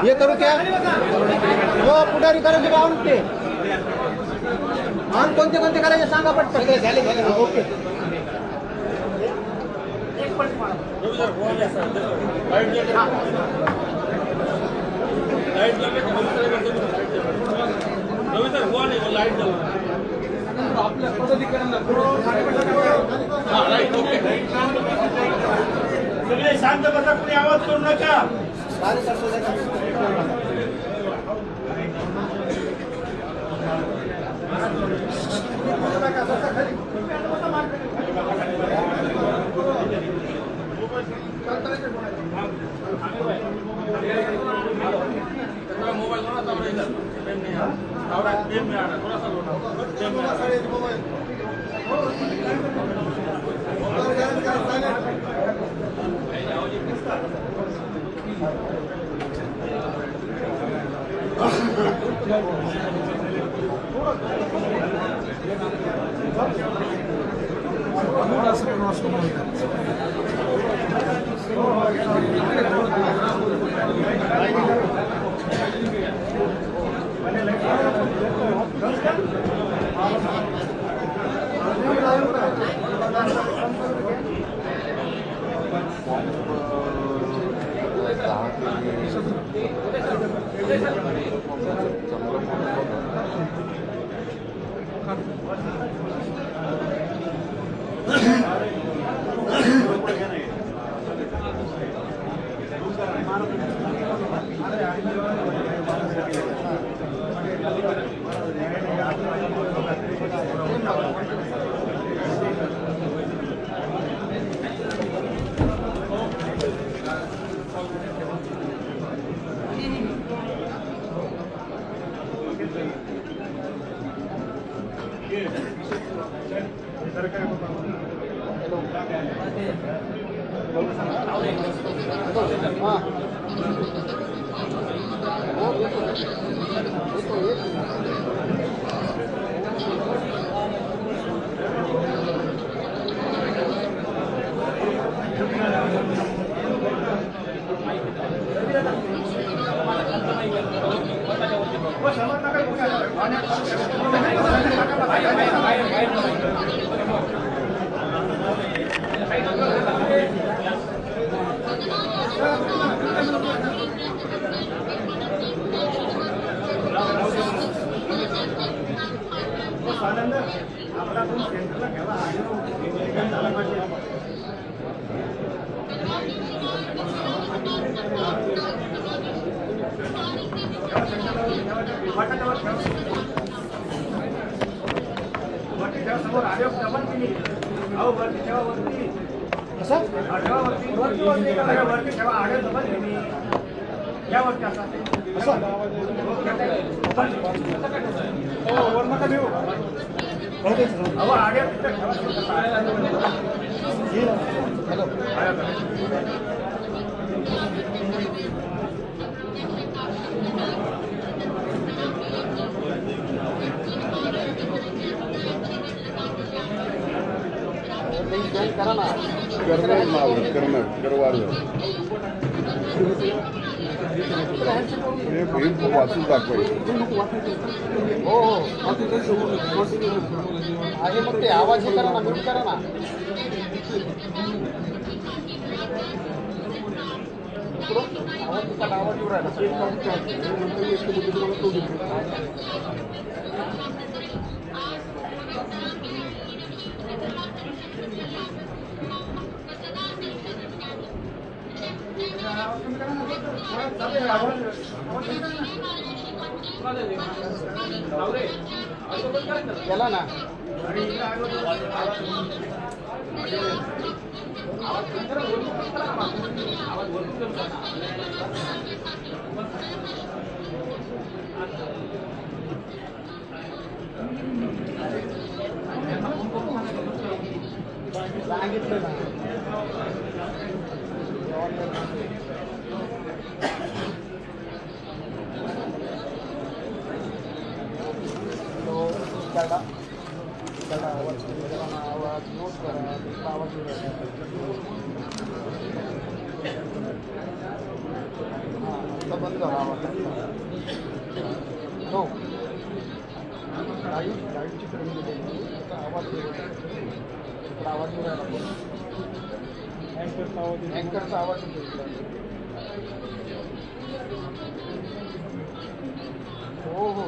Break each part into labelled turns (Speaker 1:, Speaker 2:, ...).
Speaker 1: ये करू क्या हो पुढारी करायचे पाहून ते ऑन कोणते कोणते करायचे सांगा पटकन झाले ओके आपल्या पदाधिकाऱ्यांना
Speaker 2: सगळे शांत बसा, कोणी आवाज करू नका.
Speaker 3: मोबाइल
Speaker 4: वाचून दाखवायचं
Speaker 1: हो आहे मग ते आवाज हे करा ना म्यूट करा ना आवाज येऊ राहिला केला ना सांगितलं ना इकडला आवाज आवाज नोट करा इकडला आवाज येऊ राहिला. हां आता बंद झाला आवाज. हो लाईटची फिल्म दिली इकडं आवाज येऊ राहिला. इकडं आवाज येऊ राहिला. अँकरचा आवाज येतो इकडं. हो हो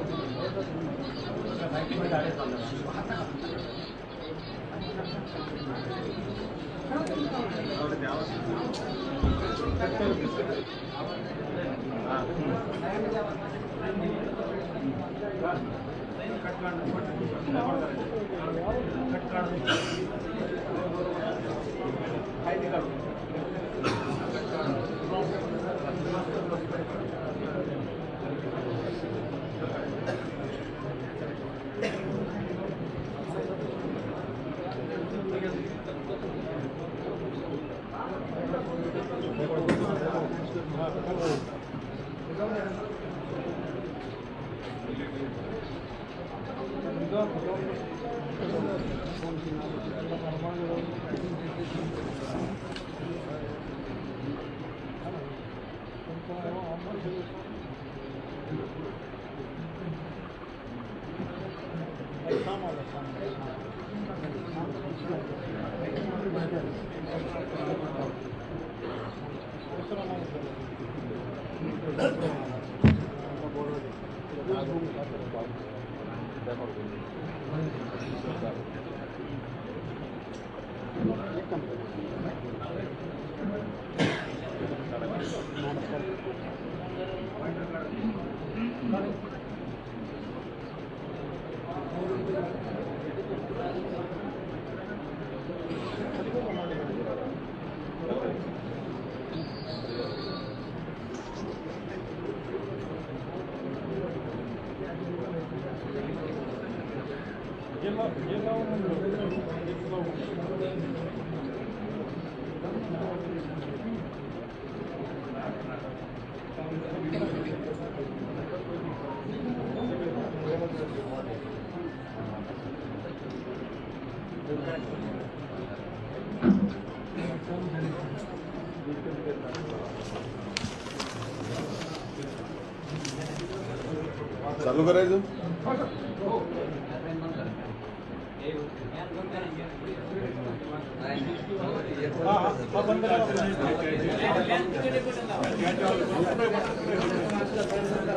Speaker 4: चालू करायचं.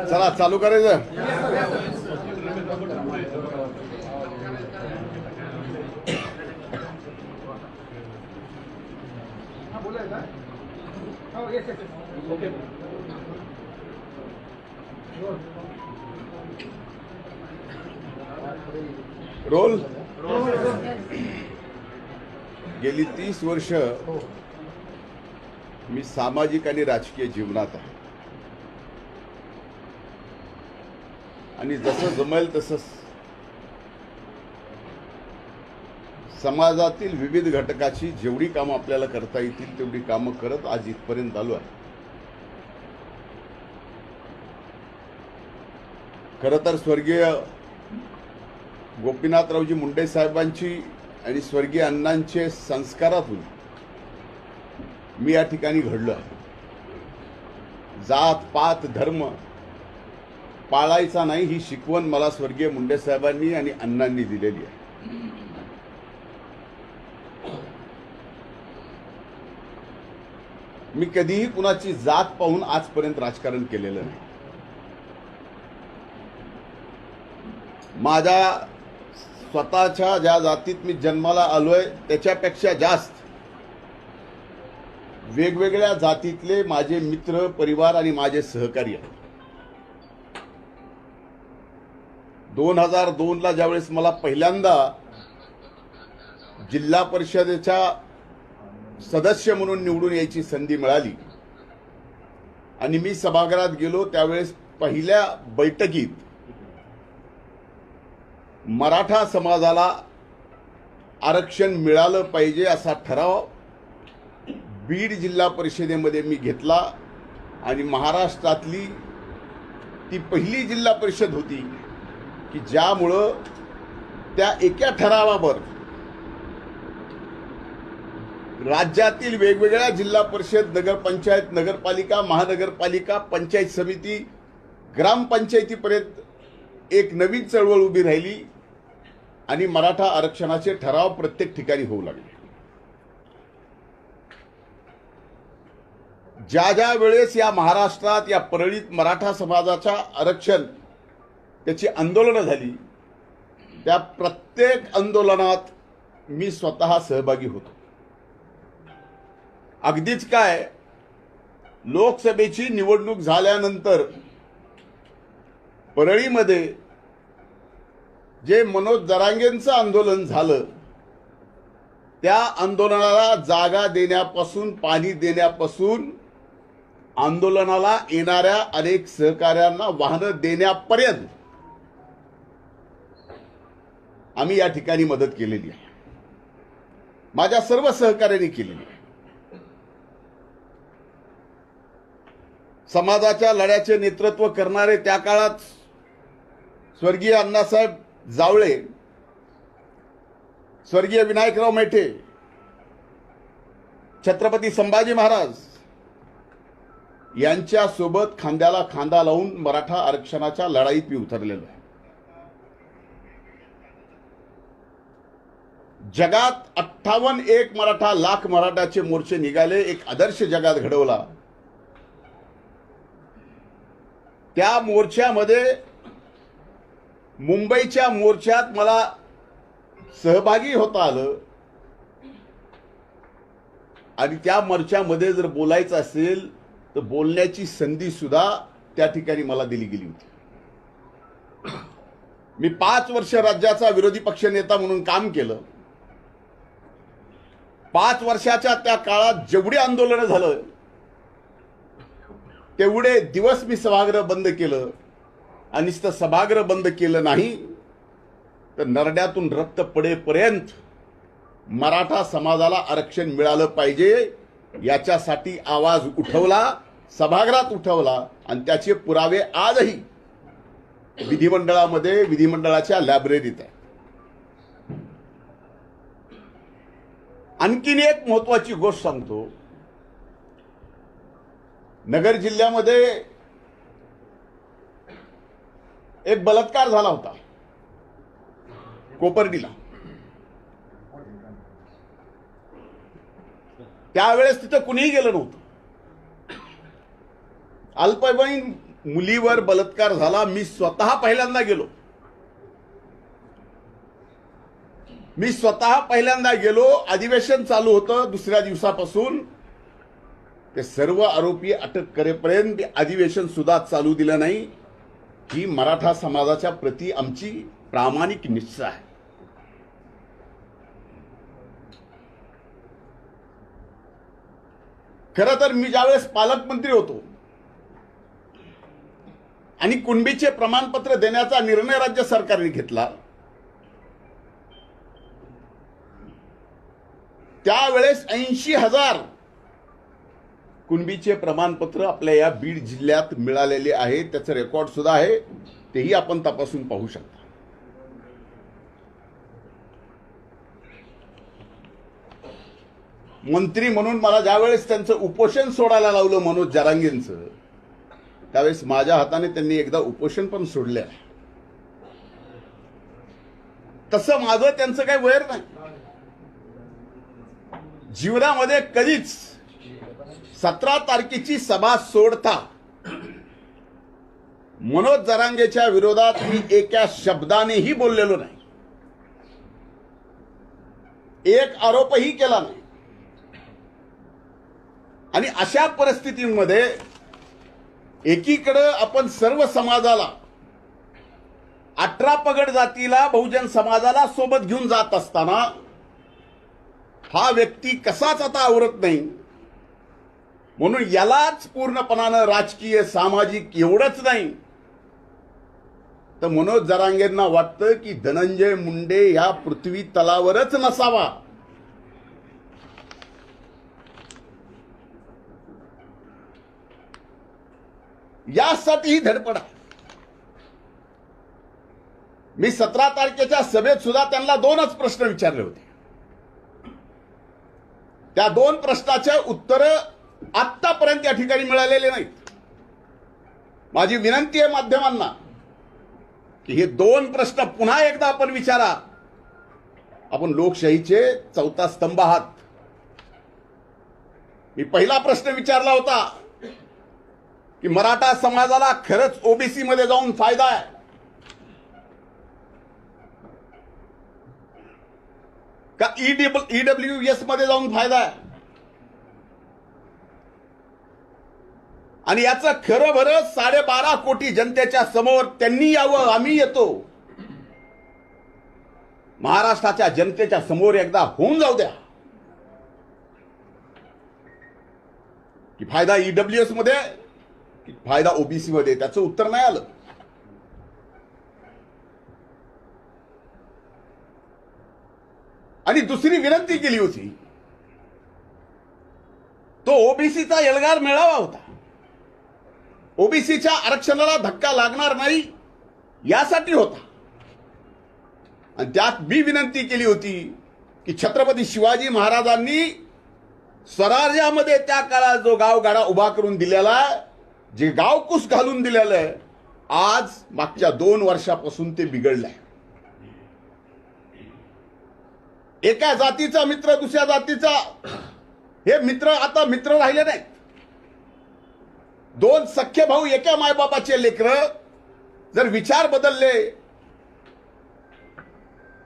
Speaker 4: चला चालू करायचं. रोल. गेली 30 वर्ष मी सामाजिक आणि राजकीय जीवनात आहे आणि जसं जमेल तसं समाजातील विविध घटकाची जेवढी कामं आपल्याला करता येतील तेवढी कामं करत आज इथपर्यंत आलो आहे. खरं तर स्वर्गीय गोपीनाथरावजी मुंडे साहेबांची आणि स्वर्गीय अण्णांचे संस्कारातून मी या ठिकाणी घडलो आहे. जात पात धर्म पाळायचा नाही ही शिकवण मला स्वर्गीय मुंडे साहेबांनी आणि अण्णांनी दिलेली आहे. मी कधीही कुणाची जात पाहून आजपर्यंत राजकारण केलेलं नाही. माझ्या स्वतःच्या ज्या जातीत मी जन्माला आलोय त्याच्यापेक्षा जास्त वेगवेगळ्या जातीतले माझे मित्र परिवार आणि माझे सहकारी आहेत. 2002 ला ज्यावेळेस मला पहिल्यांदा जिल्हा परिषदेच्या सदस्य म्हणून निवडून यायची संधी मिळाली आणि मी सभागृहात गेलो त्यावेळेस पहिल्या बैठकीत मराठा समाजाला आरक्षण मिळालं पाहिजे असा ठराव बीड जिल्हा परिषदेमध्ये मी घेतला आणि महाराष्ट्रातली ती पहिली जिल्हा परिषद होती की ज्यामुळं त्या एका ठरावावर राज्यातील वेगवेगळ्या जिल्हा परिषद, नगरपंचायत, नगरपालिका, महानगरपालिका, पंचायत समिती, ग्रामपंचायतीपर्यंत एक नवीन चळवळ उभी राहिली आणि मराठा आरक्षणाचे ठराव प्रत्येक ठिकाणी होऊ लागले. ज्या ज्या वेळेस या महाराष्ट्रात या परळीत मराठा समाजाच्या आरक्षण त्याची आंदोलनं झाली, त्या प्रत्येक आंदोलनात मी स्वतः सहभागी होतो. अगदीच काय, लोकसभेची निवडणूक झाल्यानंतर परळीमध्ये जे मनोज जरांगेंचं आंदोलन झालं, त्या आंदोलनाला जागा देण्यापासून, पाणी देण्यापासून, आंदोलनाला येणाऱ्या अनेक सहकाऱ्यांना वाहनं देण्यापर्यंत आम्ही या ठिकाणी मदत केलेली आहे. माझ्या सर्व सहकार्यांनी केलेली आहे. समाजाच्या लढ्याचे नेतृत्व करणारे त्या काळात स्वर्गीय अण्णासाहेब जावळे, स्वर्गीय विनायकराव मेठे, छत्रपती संभाजी महाराज यांच्यासोबत खांद्याला खांदा लावून मराठा आरक्षणाच्या लढाईत मी उतरलेलो आहे. जगात 58 मराठा लाख मराठाचे मोर्चे निघाले, एक आदर्श जगात घडवला. त्या मोर्चामध्ये, मुंबईच्या मोर्चात मला सहभागी होता आलं आणि त्या मोर्चामध्ये जर बोलायचं असेल तर बोलण्याची संधी सुद्धा त्या ठिकाणी मला दिली गेली होती. मी 5 वर्ष राज्याचा विरोधी पक्ष नेता म्हणून काम केलं. 5 वर्षाच्या त्या काळात जेवढी आंदोलनं झालं तेवढे दिवस मी सभागृह बंद केलं. आणि नुसतं सभागृह बंद केलं नाही तर नरड्यातून रक्त पडेपर्यंत मराठा समाजाला आरक्षण मिळालं पाहिजे याच्यासाठी आवाज उठवला, सभागृहात उठवला आणि त्याचे पुरावे आजही विधिमंडळामध्ये, विधिमंडळाच्या लायब्ररीत आहे. आणखीन एक महत्वाची गोष्ट सांगतो. नगर जिल्ह्यामध्ये एक बलात्कार झाला होता कोपर्डीला. त्यावेळेस तिथं कुणीही गेलं नव्हतं. अल्पवयीन मुलीवर बलात्कार झाला. मी स्वतः पहिल्यांदा गेलो. अधिवेशन चालू होतं. दुसऱ्या दिवसापासून ते सर्व आरोपी अटक करेपर्यंत अधिवेशन सुद्धा चालू दिलं नाही. ही मराठा समाजाच्या प्रती आमची प्रामाणिक निष्ठा आहे. खरं तर मी ज्यावेळेस पालकमंत्री होतो आणि कुणबीचे प्रमाणपत्र देण्याचा निर्णय राज्य सरकारने घेतला, त्यावेळेस 80,000 कुणबीचे प्रमाणपत्र आपल्या या बीड जिल्ह्यात मिळालेले आहे. त्याचं रेकॉर्ड सुद्धा आहे, तेही आपण तपासून पाहू शकता. मंत्री म्हणून मला ज्यावेळेस त्यांचं उपोषण सोडायला लावलं मनोज जरांगेंचं, त्यावेळेस माझ्या हाताने त्यांनी एकदा उपोषण पण सोडले आहे. तसं माझं त्यांचं काही वैर नाही. जीवनामध्ये कधीच 17 तारखेची सभा सोडता मनोज जरांगेच्या विरोधात मी एका शब्दानेही बोललेलो नाही, एक आरोपही केला नाही. आणि अशा परिस्थितीमध्ये एकीकडे आपण सर्व समाजाला, 18 पगड जातीला, बहुजन समाजाला सोबत घेऊन जात असताना हा व्यक्ती कसाच आता आवरत नाही. म्हणून यालाच पूर्णपणानं राजकीय, सामाजिक एवढंच नाही तर मनोज जरांगेंना वाटतं की धनंजय मुंडे ह्या पृथ्वी तलावरच नसावा. यासाठी ही धडपड आहे. मी 17 तारखेच्या सभेत सुद्धा त्यांना 2च प्रश्न विचारले होते. त्या 2 प्रश्नाचे उत्तर आतापर्यंत या ठिकाणी मिळालेले नाहीत. माझी विनंती आहे माध्यमांना की हे 2 प्रश्न पुन्हा एकदा आपण विचारा. आपण लोकशाहीचे 4था स्तंभ आहात. मी पहिला प्रश्न विचारला होता की मराठा समाजाला खरंच ओबीसी मध्ये जाऊन फायदा आहे का ईडब्ल्यूएस मध्ये जाऊन फायदा आहे, आणि याचं खरं भरं 12.5 कोटी जनतेच्या समोर त्यांनी यावं, आम्ही येतो. महाराष्ट्राच्या जनतेच्या समोर एकदा होऊन जाऊ द्या की फायदा ईडब्ल्यूएस मध्ये की फायदा ओबीसी मध्ये. त्याचं उत्तर नाही आलं. आणि दुसरी विनंती केली होती, तो ओबीसीचा एल्गार मेळावा होता. ओबीसीच्या आरक्षणाला धक्का लागणार नाही यासाठी होता. आणि त्यात मी विनंती केली होती की छत्रपती शिवाजी महाराजांनी स्वराज्यामध्ये त्या काळात जो गावगाडा उभा करून दिलेला, जे गावकुस घालून दिलेलं आहे, आज मागच्या 2 वर्षापासून ते बिघडलंय. एका जातीचा मित्र दुसऱ्या जातीचा, हे मित्र आता मित्र राहिले नाहीत. 2 सख्खे भाऊ एका मायबापाचे लेकर जर विचार बदलले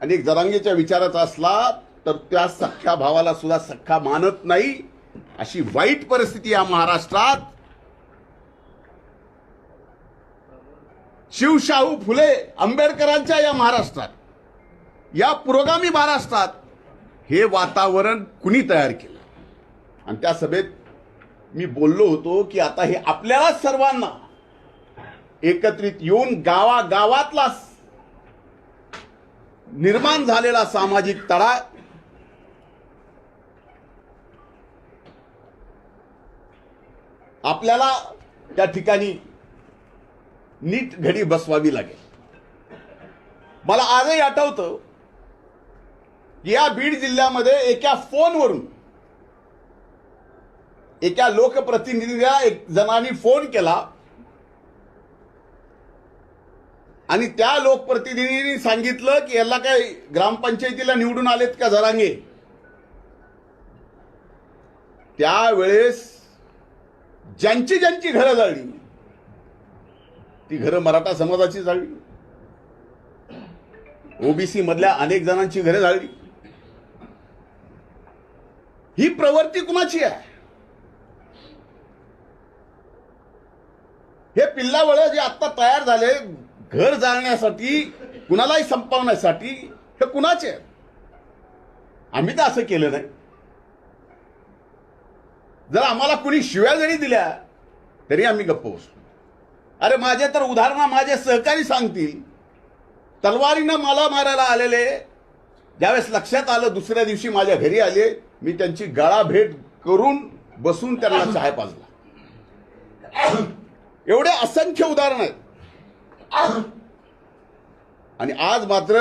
Speaker 4: आणि एक जरांगेच्या विचाराचा असला तर त्या सख्ख्या भावाला सुद्धा सख्खा मानत नाही, अशी वाईट परिस्थिती या महाराष्ट्रात. शिवशाहू फुले आंबेडकरांच्या या महाराष्ट्रात, या पुरोगामी महाराष्ट्रात हे वातावरण कुणी तयार केलं. आणि त्या सभेत मी बोललो होतो की आता हे आपल्याला सर्वांना एकत्रित येऊन गावागावातला निर्माण झालेला सामाजिक तडा आपल्याला त्या ठिकाणी नीट घडी बसवावी लागेल. मला आजही आठवतं की या बीड जिल्ह्यामध्ये एका फोनवरून एका लोकप्रतिनिधीला एक जणांनी फोन केला आणि त्या लोकप्रतिनिधींनी सांगितलं की याला काय ग्रामपंचायतीला निवडून आलेत का जरांगे. त्यावेळेस ज्यांची ज्यांची घरं जाळली ती घरं मराठा समाजाची जाळली, ओबीसी मधल्या अनेक जणांची घरं जाळली. ही प्रवृत्ती कुणाची आहे? हे पिल्लावळे जे आता तयार झाले घर जाळण्यासाठी, कुणालाही संपवण्यासाठी, हे कुणाचे आहे? आम्ही तर असं केलं नाही. जर आम्हाला कुणी शिव्या जरी दिल्या तरी आम्ही गप्प बसलो. अरे माझे तर उदाहरण माझे सहकारी सांगतील, तलवारीनं मला मारायला आलेले ज्यावेळेस लक्षात आलं, दुसऱ्या दिवशी माझ्या घरी आले, मी त्यांची गळाभेट करून बसून त्यांना चहा पाजला. एवढे असंख्य उदाहरण आहेत. आणि आज मात्र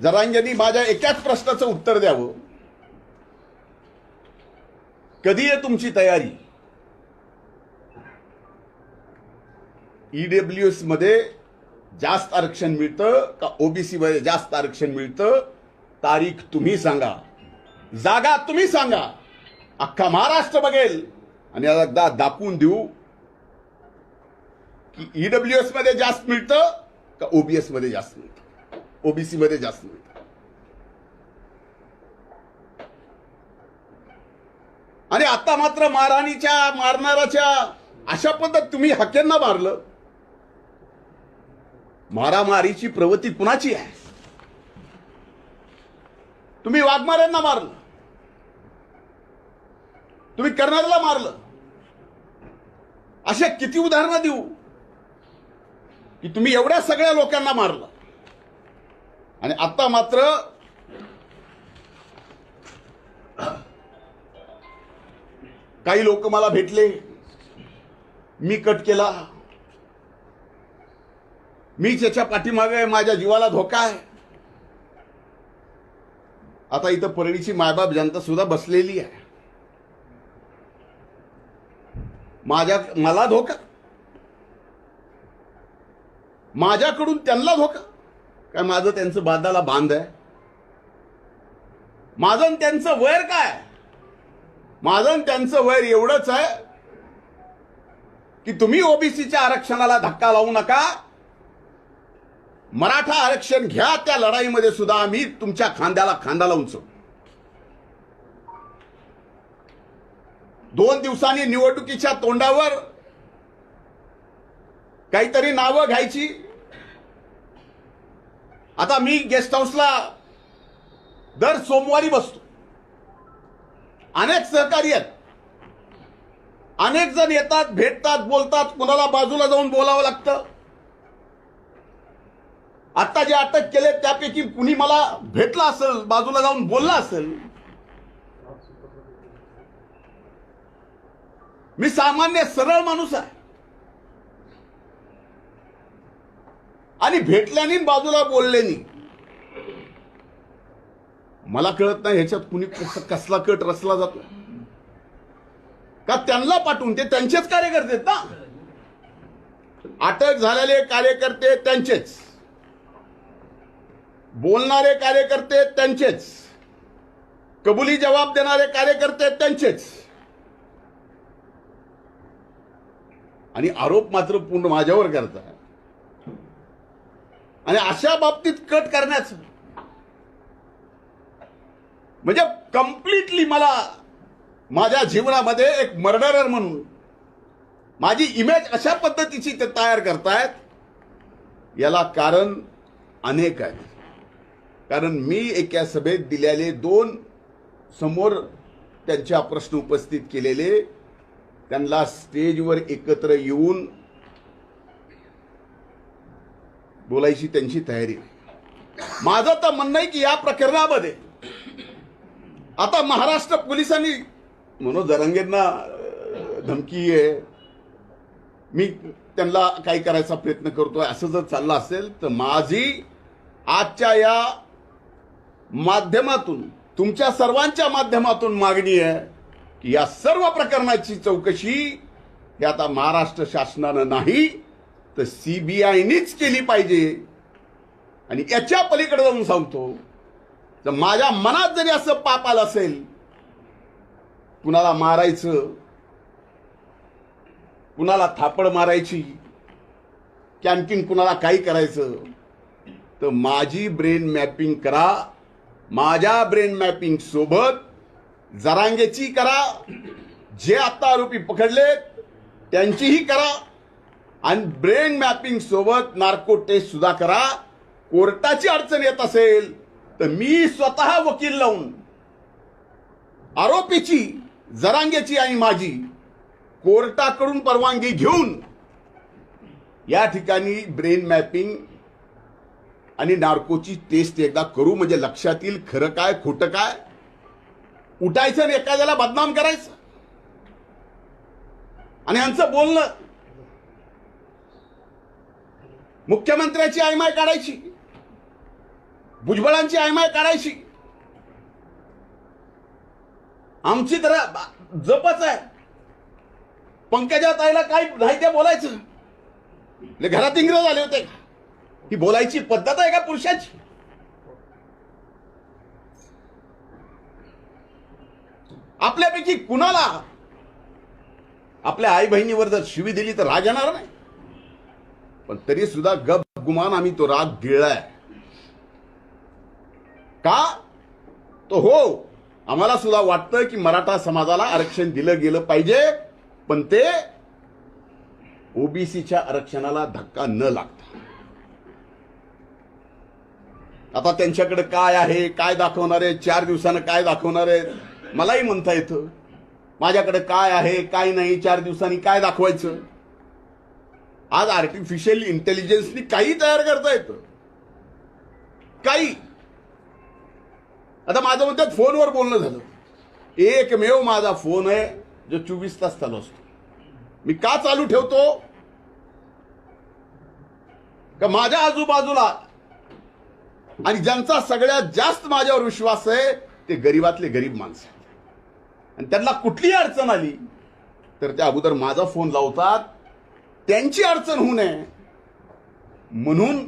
Speaker 4: जरांगेंनी माझ्या एकाच प्रश्नाचं उत्तर द्यावं, कधी आहे तुमची तयारी? ईडब्ल्यूएस मध्ये जास्त आरक्षण मिळतं का ओबीसी मध्ये जास्त आरक्षण मिळतं? तारीख तुम्ही सांगा, जागा तुम्ही सांगा, अख्खा महाराष्ट्र बघेल आणि एकदा दाखवून देऊ की ईडब्ल्यूएस मध्ये जास्त मिळतं का ओबीएस मध्ये जास्त मिळतं, ओबीसी मध्ये जास्त मिळतं. आणि आता मात्र मारहाणीच्या मारणाराच्या अशा पद्धत तुम्ही हक्यांना मारलं. मारामारीची प्रवृत्ती कुणाची आहे? तुम्ही वाघमाऱ्यांना मारलं, तुम्ही कर्नलला मारलं. अशा किती उदाहरणं देऊ की तुम्ही एवढ्या सगळ्या लोकांना मारलं. आणि आता मात्र काही लोक मला भेटले, मी कट केला, मी त्याच्या पाठीमागे माझ्या जीवाला धोका आहे. आता इथं परळीची मायबाप जनता सुद्धा बसलेली आहे. मला धोका, माझ्याकडून त्यांना धोका काय? माझं त्यांचं बांधाला बांध आहे? माझं आणि त्यांचं वैर काय? माझं आणि त्यांचं वैर एवढंच आहे की तुम्ही ओबीसीच्या आरक्षणाला धक्का लावू नका, मराठा आरक्षण घ्या. त्या लढाईमध्ये सुद्धा आम्ही तुमच्या खांद्याला खांदा लावून चढू. 2 दिवसांनी निवडणुकीच्या तोंडावर काहीतरी नावं घ्यायची. आता मी गेस्ट हाऊसला दर सोमवारी बसतो. अनेक सहकारी आहेत, अनेक जण येतात, भेटतात, बोलतात. कुणाला बाजूला जाऊन बोलावं लागतं. आता जे अटक केले त्यापैकी कुणी मला भेटला असेल, बाजूला जाऊन बोलला असेल. मी सामान्य सरळ माणूस आहे आणि भेटल्याने बाजूला बोलल्याने मला कळत नाही ह्याच्यात कुणी कसला कट रचला जातो का? त्यांना पाठवून, ते त्यांचेच कार्यकर्ते आहेत ना. अटक झालेले कार्यकर्ते त्यांचेच, बोलणारे कार्यकर्ते त्यांचेच, कबुली जबाब देणारे कार्यकर्ते त्यांचेच, आणि आरोप मात्र पूर्ण माझ्यावर करतात. आणि अशा बाबतीत कट करण्याचं म्हणजे कम्प्लिटली मला माझ्या जीवनामध्ये एक मर्डरर म्हणून माझी इमेज अशा पद्धतीची ते तयार करतायत. याला कारण अनेक आहेत. कारण मी एका सभेत दिलेले 2 समोर त्यांच्या प्रश्न उपस्थित केलेले, त्यांना स्टेजवर एकत्र येऊन बोलायची त्यांची तयारी. माझं तर म्हणणं आहे की या प्रकरणामध्ये आता महाराष्ट्र पोलिसांनी मनोज जरांगेंना धमकी आहे, मी त्यांना काही करायचा प्रयत्न करतोय, असं जर चाललं असेल तर माझी आजच्या या माध्यमातून, तुमच्या सर्वांच्या माध्यमातून मागणी आहे की या सर्व प्रकरणाची चौकशी ही आता महाराष्ट्र शासनानं नाही तर सीबीआयनीच केली पाहिजे. आणि याच्या पलीकडे जाऊन सांगतो, तर माझ्या मनात जरी असं पाप आलं असेल, कुणाला मारायचं, कुणाला थापड मारायची, की आणखीन कुणाला काही करायचं, तर माझी ब्रेन मॅपिंग करा. माझ्या ब्रेन मॅपिंग सोबत जरांगेची करा, जे आता आरोपी पकडलेत त्यांचीही करा, आणि ब्रेन मॅपिंग सोबत नार्को टेस्ट सुद्धा करा. कोर्टाची अडचण येत असेल तर मी स्वतः वकील लावून आरोपीची, जरांगेची आणि माझी कोर्टाकडून परवानगी घेऊन या ठिकाणी ब्रेन मॅपिंग आणि नार्कोची टेस्ट एकदा करू. म्हणजे लक्षात येईल खरं काय खोटं काय. उठायचं आणि एखाद्याला बदनाम करायचं आणि यांचं बोलणं, मुख्यमंत्र्याची आयमाय काढायची, भुजबळांची आयमाय काढायची. आमची तर जपच आहे. पंकजा ताईला काय नाही ते बोलायचं. घरात इंग्रज आले होते का? ही बोलायची पद्धत आहे का पुरुषाची? आपल्यापैकी कुणाला आपल्या आई बहिणीवर जर शिवी दिली तर राग येणार नाही, पण तरी सुद्धा गप गुमान आम्ही तो राग गिळलाय. का? तो हो, आम्हाला सुद्धा वाटतं की मराठा समाजाला आरक्षण दिलं गेलं पाहिजे, पण ते ओबीसीच्या आरक्षणाला धक्का न लागता. आता त्यांच्याकडे काय आहे, काय दाखवणार आहे, 4 दिवसानं काय दाखवणार आहे मलाही म्हणता येतं. माझ्याकडे काय आहे काय नाही, 4 दिवसांनी काय दाखवायचं. आज आर्टिफिशियल इंटेलिजन्सनी काही तयार करता येतं, काही. आता माझं म्हणतात फोनवर बोलणं झालं. एकमेव माझा फोन आहे जो 24 तास चालू असतो. मी का चालू ठेवतो? का माझ्या आजूबाजूला आणि ज्यांचा सगळ्यात जास्त माझ्यावर विश्वास आहे ते गरीबातले गरीब माणसं आहेत. आणि त्यांना कुठली अडचण आली तर त्या अगोदर माझा फोन लावतात, त्यांची अडचण होऊ नये म्हणून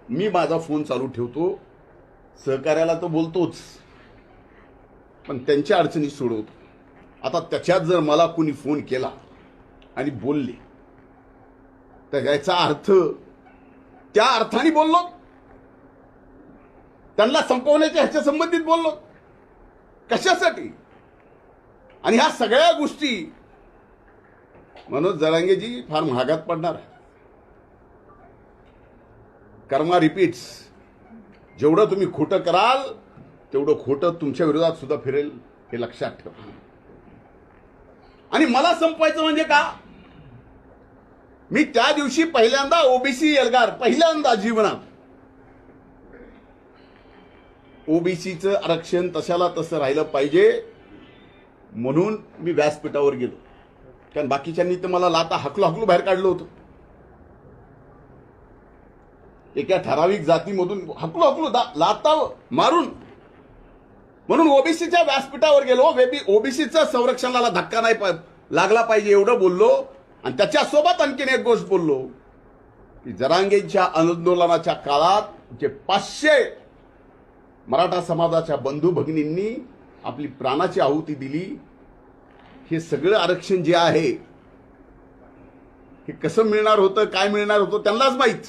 Speaker 4: मी माझा फोन चालू ठेवतो. सहकार्याला तर बोलतोच, पण त्यांच्या अडचणी सोडवतो. आता त्याच्यात जर मला कोणी फोन केला आणि बोलले तर याचा अर्थ त्या अर्थाने बोललो, त्यांना संपवण्याच्या ह्याच्या संबंधित बोललो. कशासाठी? आणि ह्या सगळ्या गोष्टी मनोज जरांगेजी फार महागात पडणार आहे. कर्मा रिपीट्स. जेवढं तुम्ही खोटं कराल तेवढं खोटं तुमच्या विरोधात सुद्धा फिरेल, हे लक्षात ठेवा. आणि मला संपवायचं म्हणजे का? मी त्या दिवशी पहिल्यांदा ओबीसी एल्गार, पहिल्यांदा जीवनात ओबीसीचं आरक्षण तशाला तसं राहिलं पाहिजे म्हणून मी व्यासपीठावर गेलो. कारण बाकीच्यांनी तर मला लाता हाकलू बाहेर काढलं होतं. एका ठराविक जातीमधून हाकलू लाता मारून. म्हणून ओबीसीच्या व्यासपीठावर गेलो. ओबीसीचं संरक्षणाला धक्का नाही लागला पाहिजे एवढं बोललो. आणि त्याच्यासोबत आणखीन एक गोष्ट बोललो की जरांगेंच्या आंदोलनाच्या काळात जे 500 मराठा समाजाच्या बंधू भगिनींनी आपली प्राणाची आहुती दिली, हे सगळं आरक्षण जे आहे हे कसं मिळणार होतं, काय मिळणार होतं त्यांनाच माहीत.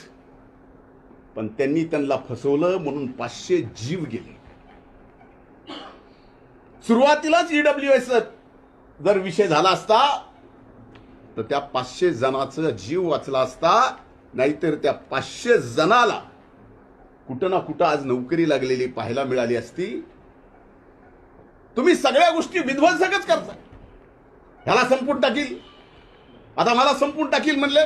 Speaker 4: पण त्यांना फसवलं म्हणून 500 जीव गेले. सुरुवातीलाच ईडब्ल्यूएस जर विषय झाला असता तर त्या 500 जणांचा जीव वाचला असता. नाहीतर त्या 500 जणाला कुठं ना कुठं आज नोकरी लागलेली पाहायला मिळाली असती. तुम्ही सगळ्या गोष्टी विध्वंसकच करता. ह्याला संपून टाकील, आता मला संपून टाकील म्हणले.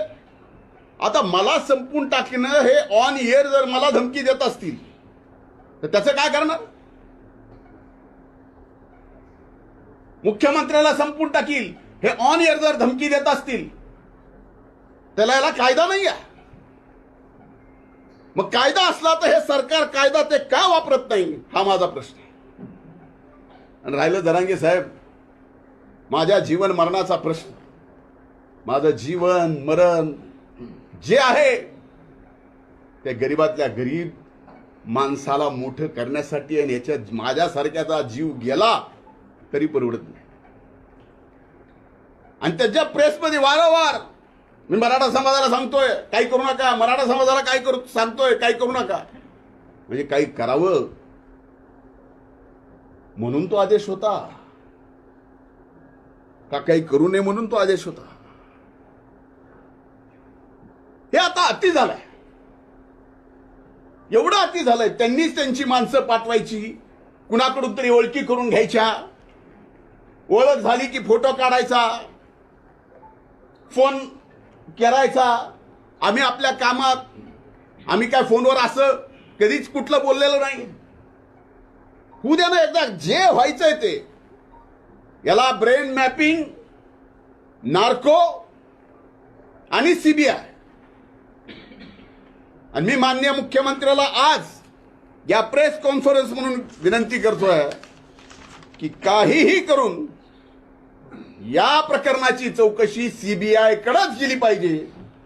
Speaker 4: आता मला संपून टाकणं हे ऑन एअर जर मला धमकी देत असतील तर त्याचं काय करणार? मुख्यमंत्र्याला संपून टाकील हे ऑन एअर जर धमकी देत असतील त्याला याला कायदा नाही आहे. मग कायदा असला तर हे सरकार कायदा ते का वापरत नाही, हा माझा प्रश्न आहे. आणि राहिलं जरांगे साहेब, माझ्या जीवन मरणाचा प्रश्न, माझं जीवन मरण जे आहे ते गरीबातल्या गरीब माणसाला मोठं करण्यासाठी. आणि याच्यात माझ्यासारख्याचा जीव गेला तरी परवडत नाही. आणि त्याच्या प्रेसमध्ये वारंवार मी मराठा समाजाला सांगतोय काही करू नका, मराठा समाजाला काय करू सांगतोय काही करू नका. म्हणजे काही करावं म्हणून तो आदेश होता का काही करू नये म्हणून तो आदेश होता? हे आता अति झालंय. एवढं अति झालंय. त्यांनीच त्यांची माणसं पाठवायची, कुणाकडून तरी ओळखी करून घ्यायच्या, ओळख झाली की फोटो काढायचा, फोन करायचा. आम्ही आपल्या कामात, आम्ही काय फोनवर असं कधीच कुठलं बोललेलं नाही. होऊ द्या ना एकदा, जे व्हायचंय ते. याला ब्रेन मॅपिंग, नार्को आणि सीबीआय. आणि मी माननीय मुख्यमंत्र्याला आज या प्रेस कॉन्फरन्स म्हणून विनंती करतोय की काहीही करून या प्रकरणाची चौकशी सीबीआय कडेच गेली पाहिजे.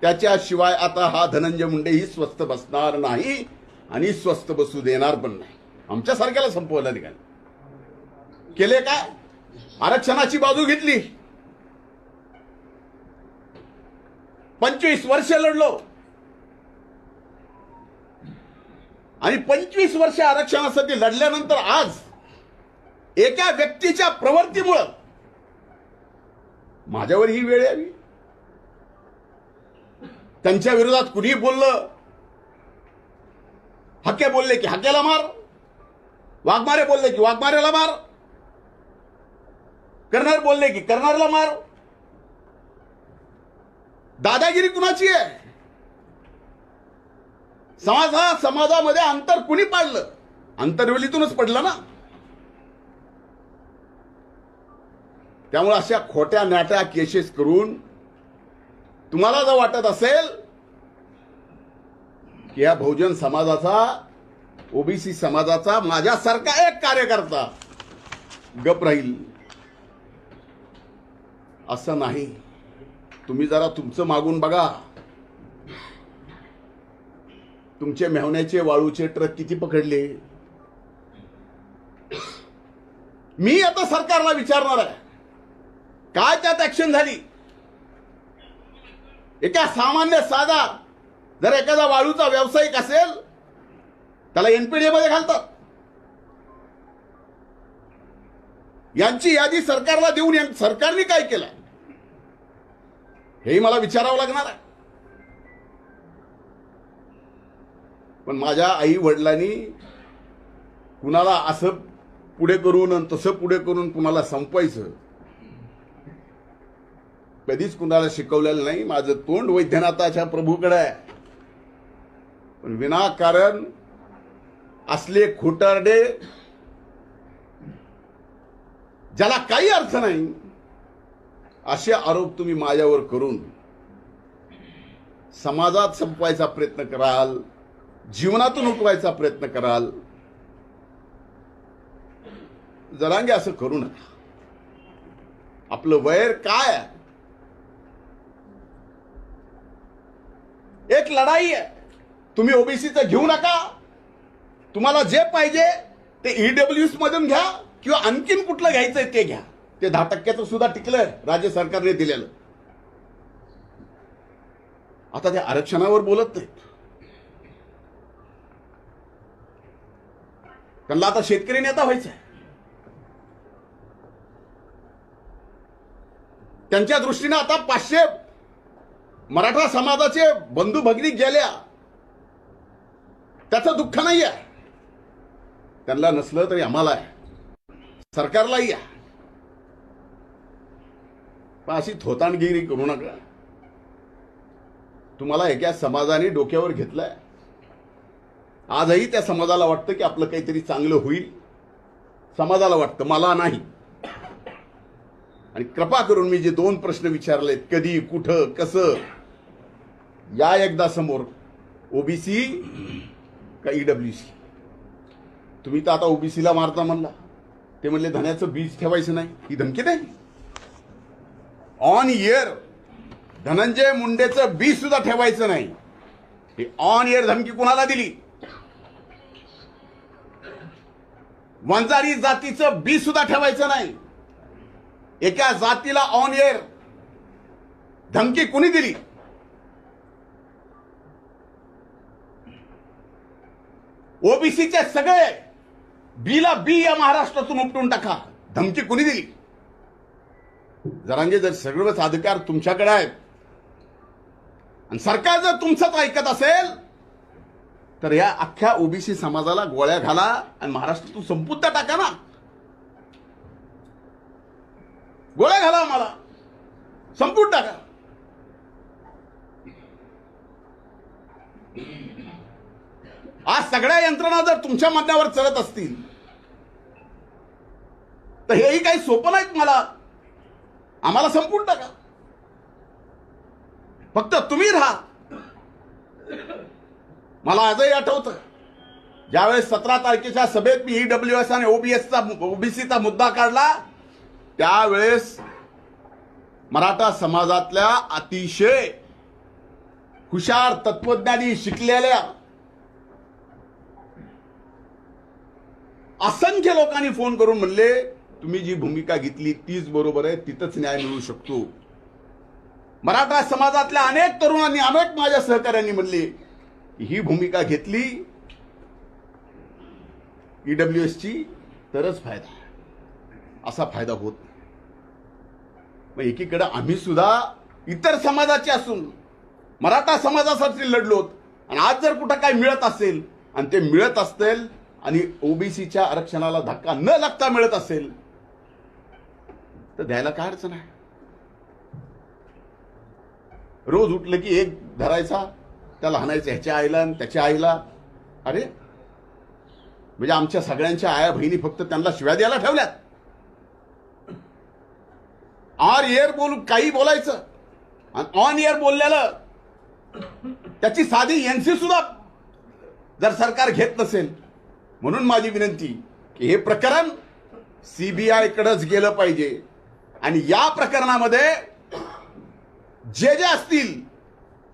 Speaker 4: त्याच्याशिवाय आता हा धनंजय मुंडेही स्वस्थ बसणार नाही आणि स्वस्थ बसू देणार पण नाही. आमच्यासारख्याला संपवायला निघाले. केले काय? आरक्षणाची बाजू घेतली. 25 वर्ष लढलो आणि 25 वर्ष आरक्षणासाठी लढल्यानंतर आज एका व्यक्तीच्या प्रवृत्तीमुळे माझ्यावर ही वेळ यावी. त्यांच्या विरोधात कुणीही बोललं, हक्के बोलले की हक्क्याला मार, वाघमारे बोलले की वाघमारेला मार, करणार बोलले की करणारला मार. दादागिरी कुणाची आहे? समाजामध्ये अंतर कुणी पाडलं? अंतरवेलीतूनच पडलं ना. त्यामुळे अशा खोट्या नाट्या केसेस करून तुम्हाला जर वाटत असेल की या बहुजन समाजाचा, ओबीसी समाजाचा माझ्यासारखा एक कार्यकर्ता गप राहील असं नाही. तुम्ही जरा तुमचं मागून बघा. तुमचे मेहण्याचे वाळूचे ट्रक किती पकडले. मी आता सरकारला विचारणार आहे, काय त्यात ऍक्शन झाली. एका सामान्य साधा जर एखादा वाळूचा व्यावसायिक असेल त्याला एनपीडीए मध्ये घालतात. यांची यादी सरकारला देऊन सरकारने काय केलं हेही मला विचारावं लागणार आहे. पण माझ्या आई वडिलांनी कुणाला असं पुढे करून आणि तसं पुढे करून कुणाला संपवायचं कधीच कुणाला शिकवलेलं नाही. माझं तोंड वैद्यनाथाच्या प्रभूकडे आहे. पण विनाकारण असले खोटारडे ज्याला काही अर्थ नाही असे आरोप तुम्ही माझ्यावर करून समाजात संपवायचा प्रयत्न कराल, जीवनातून उठवायचा प्रयत्न कराल. जरांगे असं करू नका. आपलं वैर काय आहे. एक लढाई आहे. तुम्ही ओबीसीचं घेऊ नका. तुम्हाला जे पाहिजे ते ईडब्ल्यूएस मधून घ्या किंवा आणखीन कुठलं घ्यायचंय ते घ्या. ते 10% सुद्धा टिकलंय राज्य सरकारने दिलेलं. आता त्या आरक्षणावर बोलत नाहीत. त्यांना आता शेतकरी नेता व्हायचंय. त्यांच्या दृष्टीने आता 500 मराठा समाजाचे बंधू भगिनी गेल्या त्याचं दुःख नाही आहे. त्यांना नसलं तरी आम्हाला आहे, सरकारलाही आहे. पण अशी थोतांडगिरी करू नका. तुम्हाला एका समाजाने डोक्यावर घेतलंय. आजही त्या समाजाला वाटतं की आपलं काहीतरी चांगलं होईल. समाजाला वाटतं, मला नाही. आणि कृपा करून मी जे 2 प्रश्न विचारलेत, कधी, कुठं, कसं, या एकदा समोर. ओबीसी का ईडब्ल्यूसी. तुम्ही तर आता ओबीसीला मारता म्हणला. ते म्हणले धन्याचं बीज ठेवायचं नाही. ही धमकी नाही. ऑन इयर धनंजय मुंडेचं बीज सुद्धा ठेवायचं नाही. ही ऑन इयर धमकी कुणाला दिली. वंजारी जातीचं बीज सुद्धा ठेवायचं नाही. एका जातीला ऑन इयर धमकी कुणी दिली. ओबीसीचे सगळे बीला बी या महाराष्ट्रातून उपटून टाका. धमकी कुणी दिली. जरांगे, जर सगळेच अधिकार तुमच्याकडे आहेत आणि सरकार जर तुमचंच ऐकत असेल तर या अख्ख्या ओबीसी समाजाला गोळ्या घाला आणि महाराष्ट्रातून संपून टाका ना. गोळ्या घाला, आम्हाला संपून टाका. आज सगळ्या यंत्रणा जर तुमच्या म्हणण्यावर चालत असतील तर हेही काही सोपं नाहीत. आम्हाला संपून टाका. फक्त तुम्ही राहा. मला आजही आठवतं ज्यावेळेस 17 तारखेच्या सभेत मी ईडब्ल्यूएस आणि ओबीसीचा मुद्दा काढला त्यावेळेस मराठा समाजातल्या अतिशय हुशार, तत्वज्ञानी, शिकलेल्या असंख्य लोकांनी फोन करून म्हणले तुम्ही जी भूमिका घेतली तीच बरोबर आहे, तिथंच न्याय मिळू शकतो. मराठा समाजातल्या अनेक तरुणांनी, अनेक माझ्या सहकाऱ्यांनी म्हणले ही भूमिका घेतली ईडब्ल्यूएसची तरच फायदा. असा फायदा होत नाही. मग एकीकडे आम्ही सुद्धा इतर समाजाचे असून मराठा समाजासाठी लढलोत आणि आज जर कुठं काय मिळत असेल आणि ते मिळत असतील आणि ओबीसीच्या आरक्षणाला धक्का न लागता मिळत असेल तर द्यायला काय अडचण आहे. रोज उठलं की एक धरायचा, त्याला हाणायचं ह्याच्या आईला आणि त्याच्या आईला. अरे म्हणजे आमच्या सगळ्यांच्या आया बहिणी फक्त त्यांना शिव्या द्यायला ठेवल्यात. ऑन एअर बोलून काही बोलायचं आणि ऑन एअर बोललेलं त्याची साधी एनसी सुद्धा जर सरकार घेत नसेल. म्हणून माझी विनंती की हे प्रकरण सीबीआय कडेच गेलं पाहिजे आणि या प्रकरणामध्ये जे जे असतील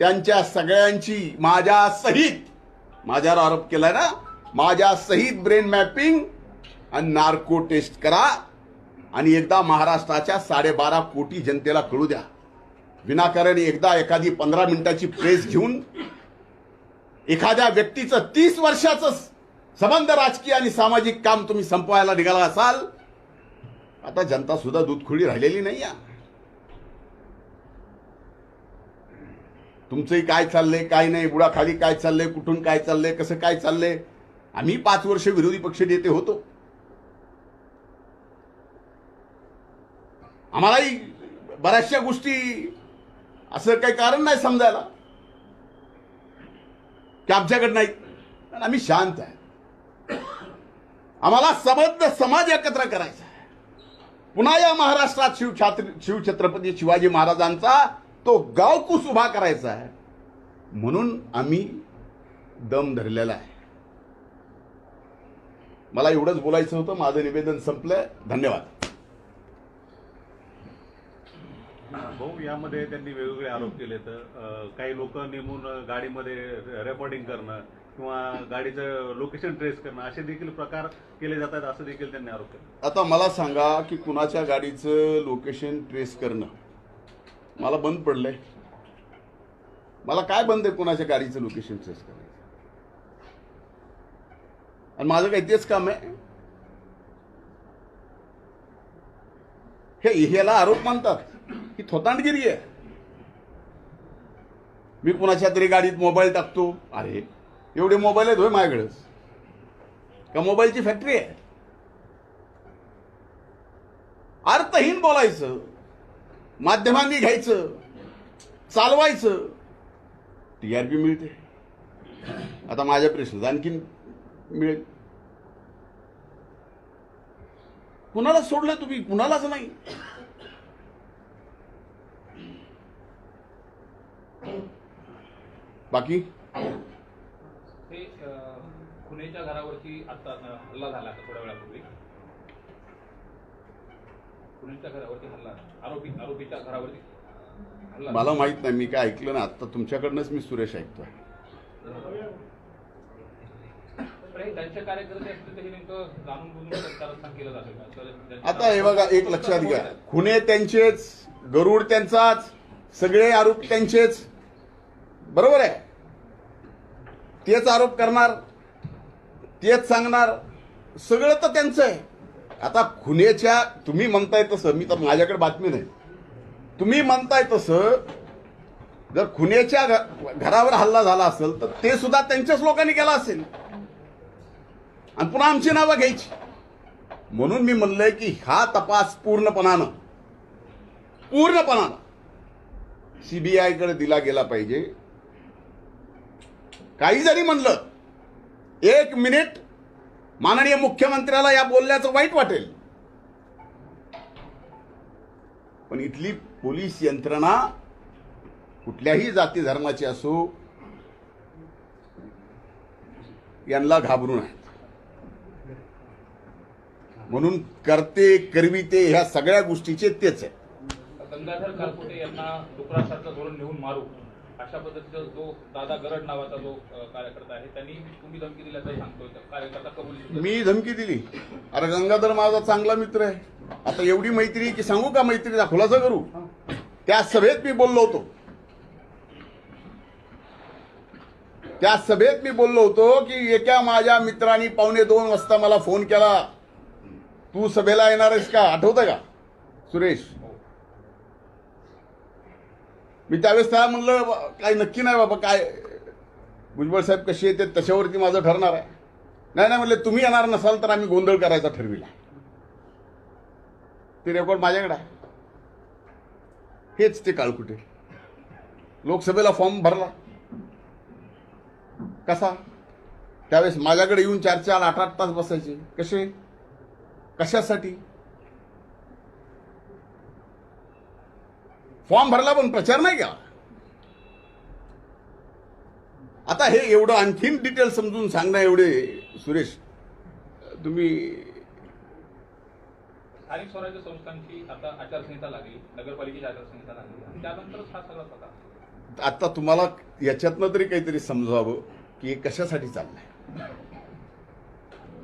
Speaker 4: त्यांच्या सगळ्यांची माझ्या सहित, माझ्यावर आरोप केलाय ना, माझ्या सहित ब्रेन मॅपिंग आणि नार्को टेस्ट करा आणि एकदा महाराष्ट्राच्या 12.5 कोटी जनतेला कळू द्या. विनाकारण एकदा एखादी 15 मिनिटाची प्रेस घेऊन एखाद्या व्यक्तीचं 30 वर्षाचं संबंध राजकीय आणि सामाजिक काम तुम्ही संपवायला निघाला असाल. आता जनता सुद्धा दूधखोळी राहिलेली नाही आहे. तुमचंही काय चाललंय काय नाही, बुडाखाली काय चाललंय, कुठून काय चाललंय, कसं काय चाललंय. आम्ही 5 वर्ष विरोधी पक्ष नेते होतो. आम्हालाही बऱ्याचशा गोष्टी असं काही कारण नाही समजायला की आमच्याकडे नाही. आम्ही शांत आहे. आम्हाला सबंध समाज एकत्र करायचा आहे. पुन्हा या महाराष्ट्रात शिवछत्रपती शिवाजी महाराजांचा तो गावकूस उभा करायचा आहे. म्हणून आम्ही दम धरलेला आहे. मला एवढंच बोलायचं होतं. माझं निवेदन संपलंय. धन्यवाद.
Speaker 3: भाऊ, यामध्ये त्यांनी वेगवेगळे आरोप केले. तर काही लोक नेमून गाडीमध्ये रेकॉर्डिंग करणं किंवा गाडीचं लोकेशन ट्रेस करणं असे देखील प्रकार केले जातात, असं देखील त्यांनी आरोप केला.
Speaker 4: आता मला सांगा की कुणाच्या गाडीचं लोकेशन ट्रेस करणं मला बंद पडलंय. मला काय बंद आहे कुणाच्या गाडीचं लोकेशन ट्रेस करायचं? आणि माझं काही तेच काम आहे. ह्याला आरोप मानतात. ही थोतांडगिरी आहे. मी कुणाच्या तरी गाडीत मोबाईल टाकतो. अरे एवढे मोबाईल आहेत होय माझ्याकडेच का मोबाईलची फॅक्टरी आहे? अर्थहीन बोलायचं, माध्यमांनी घ्यायचं, चालवायचं, टीआरपी मिळते. आता माझ्या प्रश्न आणखीन मिळेल. कुणाला सोडलं तुम्ही? कुणालाच नाही. बाकी
Speaker 5: खुनेच्या घरावरती आता हल्ला झाला थोड्या वेळापूर्वी. खुनेच्या घरावरती हल्ला, आरोपीच्या घरावरती हल्ला.
Speaker 4: मला माहित नाही, मी काय ऐकलं ना. आता तुमच्याकडनंच मी सुरेश ऐकतोय.
Speaker 5: त्यांचे कार्यकर्ते असतील तर नेमकं जाणून बुजून सरकारस्थान केलं जातं.
Speaker 4: आता हे बघा, एक लक्षात घ्या, खुने त्यांचेच, गरुड त्यांचाच, सगळे आरोप त्यांचेच. बरोबर आहे. तेच आरोप करणार, तेच सांगणार, सगळं तर त्यांचं आहे. आता खुनेच्या तुम्ही म्हणताय तसं, मी तर माझ्याकडे बातमी नाही, तुम्ही म्हणताय तसं जर खुनेच्या घरावर हल्ला झाला असेल तर ते सुद्धा त्यांच्याच लोकांनी केला असेल आणि पुन्हा आमची नावं घ्यायची. म्हणून मी म्हणलंय की हा तपास पूर्णपणानं सीबीआय कडे दिला गेला पाहिजे. काही जरी म्हणलं, 1 मिनिट माननीय मुख्यमंत्र्याला या बोलण्याचं वाईट वाटेल, पण इथली पोलीस यंत्रणा कुठल्याही जाती धर्माची असो यांना घाबरून आहेत. म्हणून करते करविते ह्या सगळ्या गोष्टीचे तेच आहे.
Speaker 5: गंगाधर कालकुटे यांना डुकरासारखं धोरण घेऊन मारू अशा पद्धतीचा जो दादा गरड नावाचा जो कार्यकर्ता आहे त्यांनी तुम्ही धमकी दिल्याचं सांगतोय. कार्यकर्ता कबुली. मी
Speaker 4: धमकी दिली? अरे गंगाधर माझा चांगला मित्र आहे. आता एवढी मैत्री की सांगू का? मैत्रीचा खुलासा करू. त्या सभेत मी बोललो होतो की एका माझ्या मित्रांनी 1:45 वाजता मला फोन केला, तू सभेला येणार आहेस का? आठवतं का सुरेश? मी त्यावेळेस त्याला म्हणलं काही नक्की नाही बाबा, काय भुजबळ साहेब कशी येते तशावरती माझं ठरणार आहे. नाही म्हणले, तुम्ही येणार नसाल तर आम्ही गोंधळ करायचा ठरविला. ते रेकॉर्ड माझ्याकडे आहे. हेच ते काळकुटे. लोकसभेला फॉर्म भरला कसा? त्यावेळेस माझ्याकडे येऊन 4-4, 8-8 तास बसायचे. कसे? कशासाठी? फॉर्म भरला पण प्रचार नाही केला. आता हे एवढं आणखीन डिटेल समजून सांगणं एवढे सुरेश तुम्ही
Speaker 5: स्थानिक स्वराज्य संस्थांची आता आचारसंहिता लागली, नगरपालिकेची आचारसंहिता लागली आणि त्यानंतरच हा सगळा प्रकार.
Speaker 4: आता तुम्हाला याच्यातनं तरी काहीतरी समजावं की हे कशासाठी चाललंय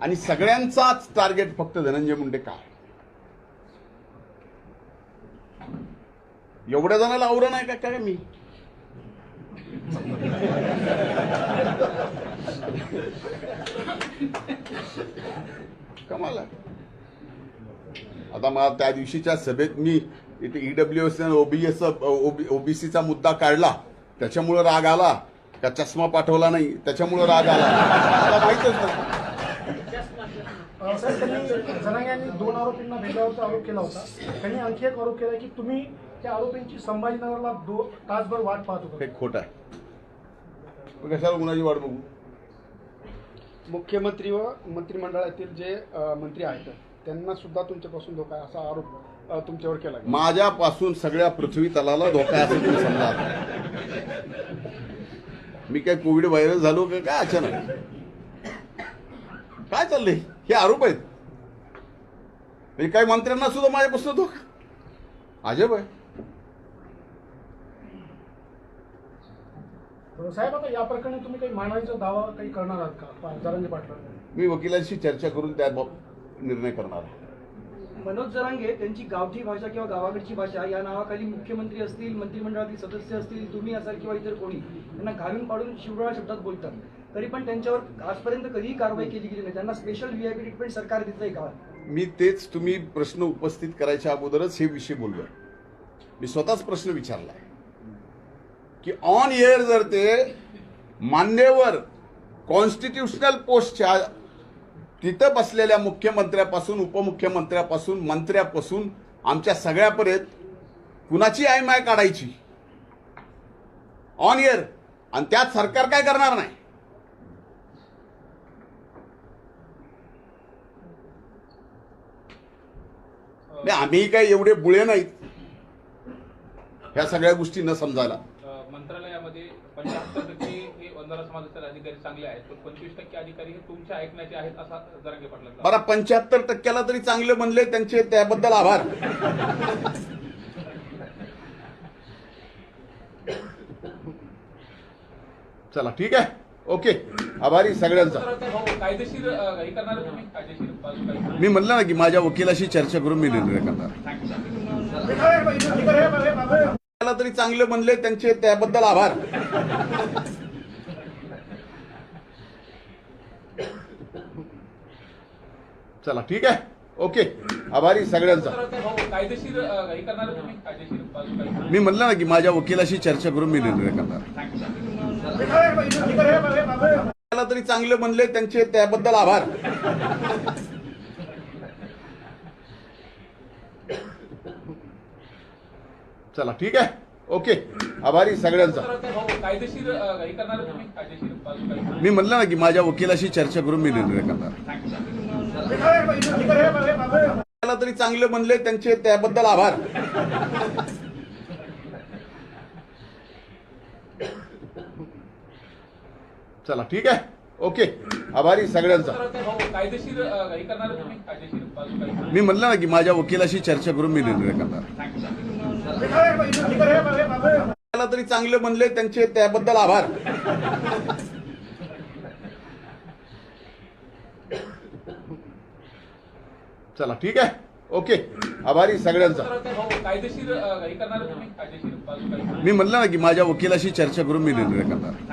Speaker 4: आणि सगळ्यांचाच टार्गेट फक्त धनंजय मुंडे का आहे? एवढ्या जणांना आवरण आहे का काय मी? कमाल आहे. आता मला त्या दिवशीच्या सभेत मी इथे ईडब्ल्यूएस आणि ओबीसीचा मुद्दा काढला, त्याच्यामुळे राग आला का चष्मा पाठवला नाही त्याच्यामुळे राग आला मला माहितच नाही.
Speaker 1: साहेब, त्यांनी जरांगे यांनी 2 आरोपींना भेटल्यावरचा आरोप केला होता. त्यांनी आणखी एक आरोप केला की तुम्ही त्या आरोपींची संभाजीनगरला 2 तासभर वाट पाहत होता.
Speaker 4: हे खोट आहे. मग कशाला कुणाची वाट बघू?
Speaker 6: मुख्यमंत्री व मंत्रिमंडळातील जे मंत्री आहेत त्यांना सुद्धा तुमच्यापासून धोका आहे असा आरोप तुमच्यावर केला गेला.
Speaker 4: माझ्यापासून सगळ्या पृथ्वी तलाला धोका आहे असं तुम्ही समजा. मी काय कोविड व्हायरस झालो का काय अचानक? काय चाललंय? हे आरोप आहेत. म्हणजे काही मंत्र्यांना सुद्धा माझ्यापासून धोका. अजब आहे.
Speaker 1: साहेब, आता या प्रकरणी तुम्ही काही मानवाचा दावा काही करणार आहात का जरांगे पाटलांना?
Speaker 4: मी वकिलांशी चर्चा करून त्या निर्णय करणार आहे.
Speaker 7: मनोज जरांगे त्यांची गावठी भाषा किंवा गावाकडची भाषा या नावाखाली मुख्यमंत्री असतील, मंत्रिमंडळातील सदस्य असतील, तुम्ही असाल किंवा इतर कोणी त्यांना घालून पाडून शिवराळ शब्दात बोलतात. तरी पण त्यांच्यावर आजपर्यंत कधीही कारवाई केली गेली नाही. त्यांना स्पेशल व्हीआयपी ट्रीटमेंट सरकार देतंय का?
Speaker 4: मी तेच तुम्ही प्रश्न उपस्थित करायच्या अगोदरच हे विषय बोललोय. मी स्वतःच प्रश्न विचारलाय की ऑन एअर जर ते मान्यवर कॉन्स्टिट्युशनल पोस्टच्या तिथं बसलेल्या मुख्यमंत्र्यापासून उपमुख्यमंत्र्यापासून मंत्र्यापासून आमच्या सगळ्यापर्यंत कुणाची आयमाय काढायची ऑन एअर आणि त्यात सरकार काय करणार नाही. आम्ही काय एवढे बुळे नाहीत ह्या सगळ्या गोष्टी न समजायला.
Speaker 5: मंत्रालयामध्ये 75% हे वंजारा समाजाचे अधिकारी चांगले आहेत, पण 25% अधिकारी हे तुमच्या ऐकण्याचे आहेत असा जरांगे पाटलांचा.
Speaker 4: बरं, 75%ला तरी चांगले म्हणले, त्यांचे त्याबद्दल आभार. चला ठीक आहे, ओके, आभारी सगळ्यांचा.
Speaker 5: कायदेशीर हे करणार तुम्ही, कायदेशीर बाजू काय?
Speaker 4: मी म्हणलं ना की माझ्या वकिलाशी चर्चा करून मी निर्णय करणार. त्याला तरी चांगले म्हणले, त्यांचे त्याबद्दल आभार. चला ठीक आहे, ओके, आभारी सगळ्यांचा.
Speaker 5: कायदेशीर हे करणार तुम्ही, कायदेशीर बाजू काय?
Speaker 4: मी म्हणलं ना की माझ्या वकिलाशी चर्चा करून मी निर्णय करणार. त्याला तरी चांगले म्हणले, त्यांचे त्याबद्दल आभार. चला ठीक आहे, ओके, आभारी सगळ्यांचा.
Speaker 5: कायदेशीर हे करणार तुम्ही, कायदेशीर बाजू काय?
Speaker 4: मी म्हणलं ना की माझ्या वकिलाशी चर्चा करून मी निर्णय करणार. त्याला तरी चांगले म्हणले, त्यांचे त्याबद्दल आभार. चला ठीक आहे, ओके, आभारी सगळ्यांचा.
Speaker 5: कायदेशीर हे करणार तुम्ही, कायदेशीर बाजू काय?
Speaker 4: मी म्हणलं ना की माझ्या वकिलाशी चर्चा करून मी निर्णय करणार. त्याला तरी चांगले म्हणले, त्यांचे त्याबद्दल आभार. चला ठीक आहे, ओके, आभारी सगळ्यांचा.
Speaker 5: कायदेशीर हे करणार तुम्ही, कायदेशीर बाजू काय?
Speaker 4: मी म्हणलं ना की माझ्या वकिलाशी चर्चा करून मी निर्णय करणार.